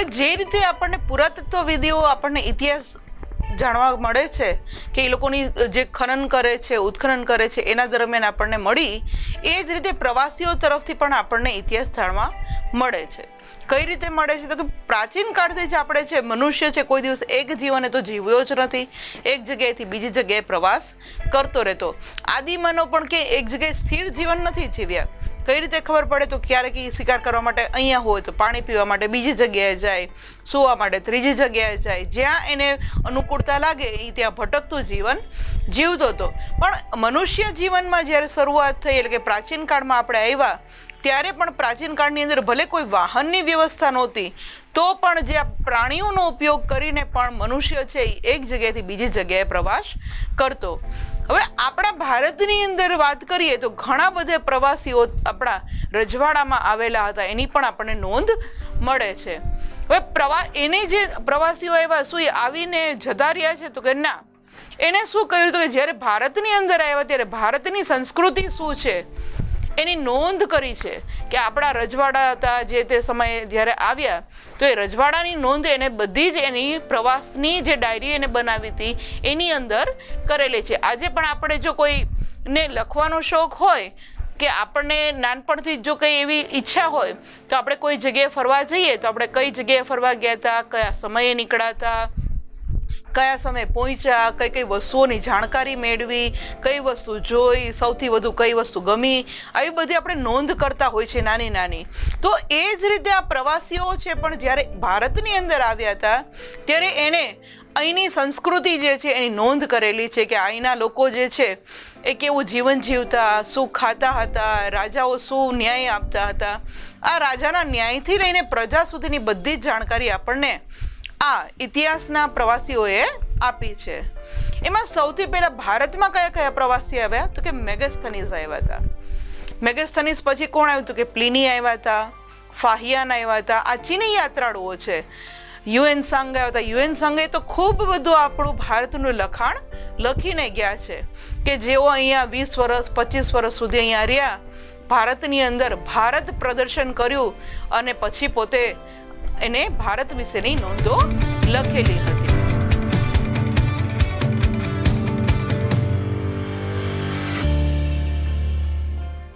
જે રીતે આપણને પુરાતત્વવિદીઓ આપણને ઇતિહાસ જાણવા મળે છે કે એ લોકોની જે ખનન કરે છે, ઉત્ખનન કરે છે, એના દરમિયાન આપણને મળી, એ જ રીતે પ્રવાસીઓ તરફથી પણ આપણને ઇતિહાસ જાણવા મળે છે. કઈ રીતે મળે છે? તો કે પ્રાચીન કાળથી જ આપણે છે મનુષ્ય છે કોઈ દિવસ એક જીવને તો જીવ્યો જ નથી, એક જગ્યાએથી બીજી જગ્યાએ પ્રવાસ કરતો રહેતો. આદિમાનવ પણ કે એક જગ્યાએ સ્થિર જીવન નથી જીવ્યા. કઈ રીતે ખબર પડે? તો ક્યારેક શિકાર કરવા માટે અહીંયા હોય તો પાણી પીવા માટે બીજી જગ્યાએ જાય, સૂવા માટે ત્રીજી જગ્યાએ જાય, જ્યાં એને અનુકૂળતા લાગે એ ત્યાં ભટકતું જીવન જીવતો હતો. પણ મનુષ્ય જીવનમાં જ્યારે શરૂઆત થઈ એટલે કે પ્રાચીન કાળમાં આપણે આવ્યા ત્યારે પણ પ્રાચીન કાળની અંદર ભલે કોઈ વાહનની વ્યવસ્થા નહોતી તો પણ જે આ પ્રાણીઓનો ઉપયોગ કરીને પણ મનુષ્ય છે એ એક જગ્યાએથી બીજી જગ્યાએ પ્રવાસ કરતો. હવે આપણા ભારતની અંદર વાત કરીએ તો ઘણા બધા પ્રવાસીઓ આપણા રજવાડામાં આવેલા હતા, એની પણ આપણને નોંધ મળે છે. હવે એને જે પ્રવાસીઓ આવ્યા શું એ આવીને જતા રહ્યા છે? તો કે ના. એને શું કહ્યું હતું કે જ્યારે ભારતની અંદર આવ્યા ત્યારે ભારતની સંસ્કૃતિ શું છે એની નોંધ કરી છે કે આપણા રજવાડા હતા જે તે સમયે જ્યારે આવ્યા તો એ રજવાડાની નોંધ એને બધી જ એની પ્રવાસની જે ડાયરી એને બનાવી હતી એની અંદર કરેલી છે. આજે પણ આપણે જો કોઈને લખવાનો શોખ હોય કે આપણને નાનપણથી જો કંઈ એવી ઈચ્છા હોય તો આપણે કોઈ જગ્યાએ ફરવા જઈએ તો આપણે કઈ જગ્યાએ ફરવા ગયા હતા, કયા સમયે નીકળ્યા હતા, કયા સમયે પહોંચ્યા, કઈ કઈ વસ્તુઓની જાણકારી મેળવી, કઈ વસ્તુ જોઈ, સૌથી વધુ કઈ વસ્તુ ગમી, આવી બધી આપણે નોંધ કરતા હોય છે નાની નાની. તો એ જ રીતે આ પ્રવાસીઓ છે પણ જ્યારે ભારતની અંદર આવ્યા હતા ત્યારે એણે અહીંની સંસ્કૃતિ જે છે એની નોંધ કરેલી છે કે અહીંના લોકો જે છે એ કેવું જીવન જીવતા, શું ખાતા હતા, રાજાઓ શું ન્યાય આપતા હતા. આ રાજાના ન્યાયથી લઈને પ્રજા સુધીની બધી જ જાણકારી આપણને આ ઇતિહાસના પ્રવાસીઓએ આપી છે. એમાં સૌથી પહેલા ભારતમાં કયા કયા પ્રવાસી આવ્યા? તો કે મેગસ્થનીઝ આવ્યા હતા. મેગસ્થનીઝ પછી કોણ આવ્યું? તો કે પ્લિની આવ્યા હતા, ફાહિયાન આવ્યા હતા. આ ચીની યાત્રાળુઓ છે. યુએન સંઘ આવ્યા હતા. યુએન સંઘે તો ખૂબ બધું આપણું ભારતનું લખાણ લખીને ગયા છે કે જેઓ અહીંયા 20 વર્ષ 25 વર્ષ સુધી અહીંયા રહ્યા, ભારતની અંદર ભારત પ્રદર્શન કર્યું અને પછી પોતે એને ભારત વિશેની નોંધો લખેલી હતી.